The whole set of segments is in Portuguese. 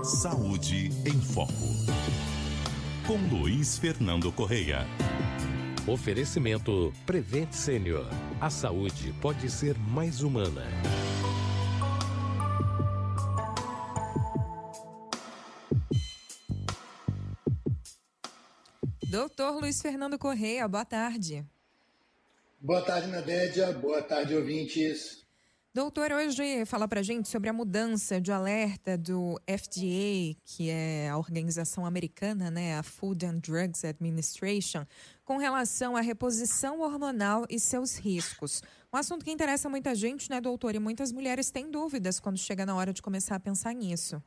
Saúde em Foco, com Luiz Fernando Correia. Oferecimento Prevent Senior. A saúde pode ser mais humana. Doutor Luiz Fernando Correia, boa tarde. Boa tarde, Nadédia. Boa tarde, ouvintes. Doutor, hoje fala pra gente sobre a mudança de alerta do FDA, que é a organização americana, né, a Food and Drugs Administration, com relação à reposição hormonal e seus riscos. Um assunto que interessa muita gente, né, doutor? E muitas mulheres têm dúvidas quando chega na hora de começar a pensar nisso.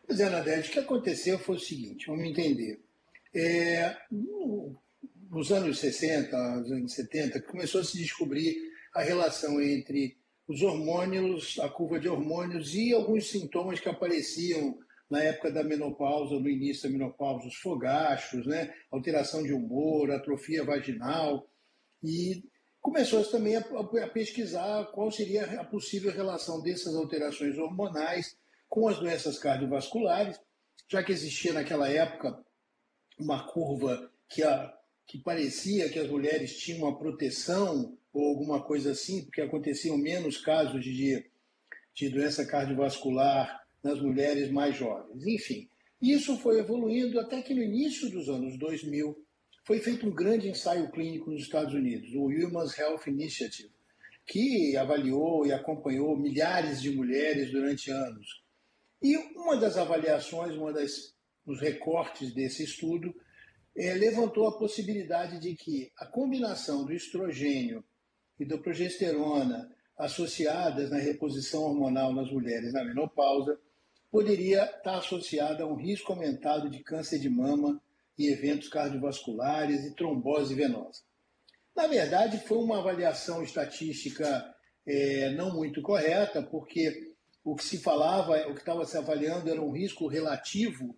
Pois é, Nadédia, o que aconteceu foi o seguinte, vamos entender. Nos anos 60, nos anos 70, começou a se descobrir a relação entre os hormônios, a curva de hormônios e alguns sintomas que apareciam na época da menopausa, no início da menopausa, os fogachos, né, alteração de humor, atrofia vaginal, e começou também a pesquisar qual seria a possível relação dessas alterações hormonais com as doenças cardiovasculares, já que existia naquela época uma curva que parecia que as mulheres tinham uma proteção ou alguma coisa assim, porque aconteciam menos casos de doença cardiovascular nas mulheres mais jovens. Enfim, isso foi evoluindo até que no início dos anos 2000 foi feito um grande ensaio clínico nos Estados Unidos, o Women's Health Initiative, que avaliou e acompanhou milhares de mulheres durante anos. E uma das avaliações, dos recortes desse estudo, levantou a possibilidade de que a combinação do estrogênio e da progesterona associadas na reposição hormonal nas mulheres na menopausa poderia estar associada a um risco aumentado de câncer de mama e eventos cardiovasculares e trombose venosa. Na verdade, foi uma avaliação estatística não muito correta, porque o que se falava, o que estava se avaliando era um risco relativo,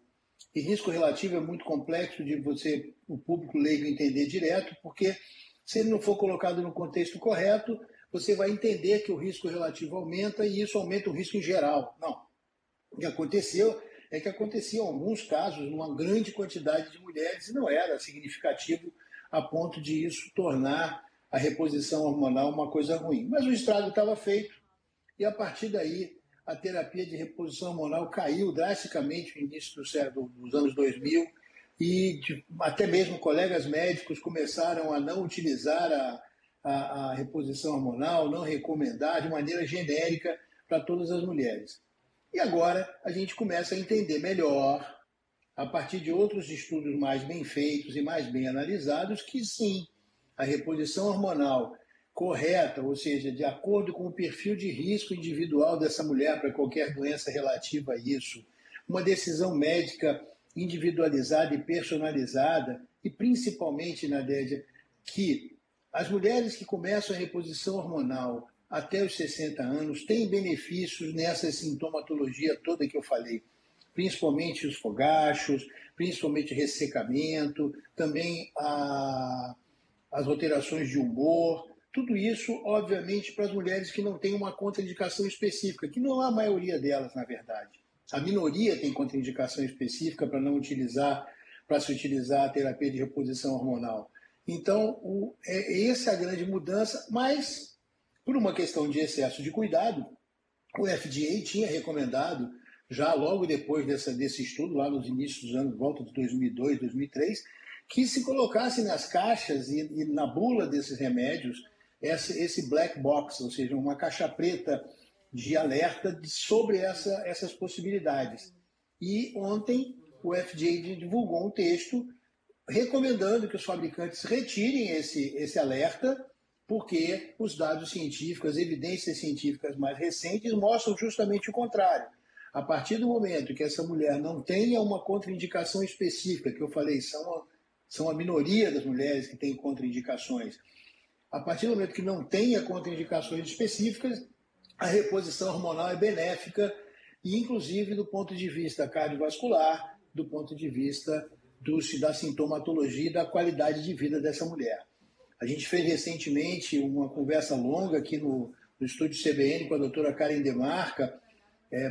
e risco relativo é muito complexo de o público leigo entender direto, porque se ele não for colocado no contexto correto, você vai entender que o risco relativo aumenta e isso aumenta o risco em geral. Não. O que aconteceu é que aconteciam alguns casos, numa grande quantidade de mulheres, e não era significativo a ponto de isso tornar a reposição hormonal uma coisa ruim. Mas o estrago estava feito e, a partir daí, a terapia de reposição hormonal caiu drasticamente no início dos anos 2000 e até mesmo colegas médicos começaram a não utilizar a reposição hormonal, não recomendar de maneira genérica para todas as mulheres. E agora a gente começa a entender melhor, a partir de outros estudos mais bem feitos e mais bem analisados, que sim, a reposição hormonal correta, ou seja, de acordo com o perfil de risco individual dessa mulher para qualquer doença relativa a isso, uma decisão médica individualizada e personalizada, e principalmente, Nadédia, que as mulheres que começam a reposição hormonal até os 60 anos têm benefícios nessa sintomatologia toda que eu falei, principalmente os fogachos, principalmente ressecamento, também as alterações de humor, tudo isso, obviamente, para as mulheres que não têm uma contraindicação específica, que não é a maioria delas, na verdade. A minoria tem contraindicação específica para se utilizar a terapia de reposição hormonal. Então, essa é a grande mudança, mas, por uma questão de excesso de cuidado, o FDA tinha recomendado, já logo depois desse estudo, lá nos inícios dos anos, volta de 2002, 2003, que se colocasse nas caixas e na bula desses remédios esse black box, ou seja, uma caixa preta de alerta sobre essas possibilidades. E ontem o FDA divulgou um texto recomendando que os fabricantes retirem esse alerta, porque os dados científicos, as evidências científicas mais recentes mostram justamente o contrário. A partir do momento que essa mulher não tenha uma contraindicação específica, que eu falei, são a minoria das mulheres que têm contraindicações, a partir do momento que não tenha contraindicações específicas, a reposição hormonal é benéfica, e inclusive do ponto de vista cardiovascular, do ponto de vista da sintomatologia e da qualidade de vida dessa mulher. A gente fez recentemente uma conversa longa aqui no estúdio CBN com a doutora Karen Demarca,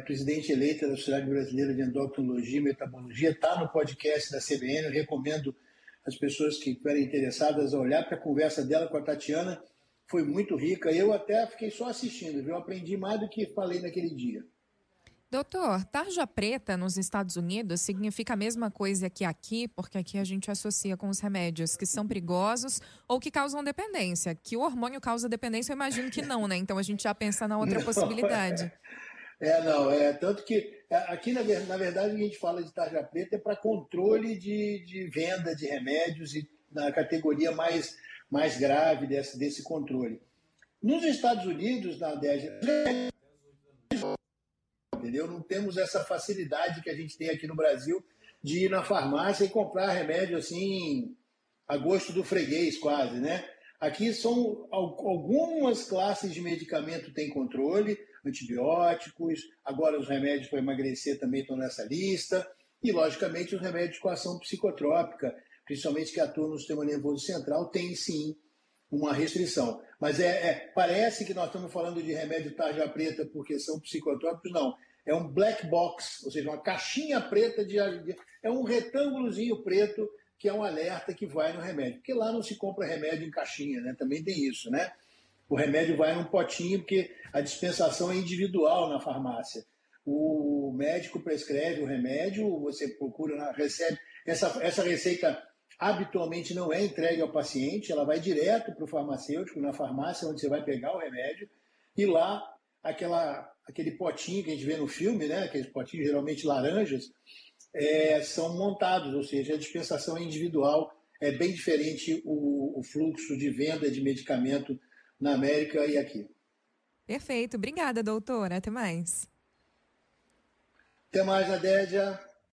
presidente eleita da Sociedade Brasileira de Endocrinologia e Metabologia, está no podcast da CBN. Eu recomendo as pessoas que estiverem interessadas a olhar, porque a conversa dela com a Tatiana foi muito rica. Eu até fiquei só assistindo, viu? Aprendi mais do que falei naquele dia. Doutor, tarja preta nos Estados Unidos significa a mesma coisa que aqui, porque aqui a gente associa com os remédios que são perigosos ou que causam dependência. Que o hormônio causa dependência, eu imagino que não, né? Então a gente já pensa na outra possibilidade. Tanto que aqui, na verdade, a gente fala de tarja preta é para controle de venda de remédios e na categoria mais grave desse controle. Nos Estados Unidos, na Nadege, entendeu? Não temos essa facilidade que a gente tem aqui no Brasil de ir na farmácia e comprar remédio assim a gosto do freguês quase, né? Aqui são algumas classes de medicamento têm controle, antibióticos, agora os remédios para emagrecer também estão nessa lista, e logicamente os remédios com ação psicotrópica, principalmente que atuam no sistema nervoso central, tem sim uma restrição. Mas parece que nós estamos falando de remédio tarja preta porque são psicotrópicos, não. É um black box, ou seja, uma caixinha preta, é um retângulozinho preto que é um alerta que vai no remédio. Porque lá não se compra remédio em caixinha, né? Também tem isso, né? O remédio vai num potinho porque a dispensação é individual na farmácia. O médico prescreve o remédio, você procura, recebe. Essa receita habitualmente não é entregue ao paciente, ela vai direto para o farmacêutico, na farmácia onde você vai pegar o remédio, e lá aquele potinho que a gente vê no filme, né? Aqueles potinhos geralmente laranjas, são montados, ou seja, a dispensação é individual, é bem diferente o fluxo de venda de medicamento na América e aqui. Perfeito. Obrigada, doutora. Até mais. Até mais, Nadédia.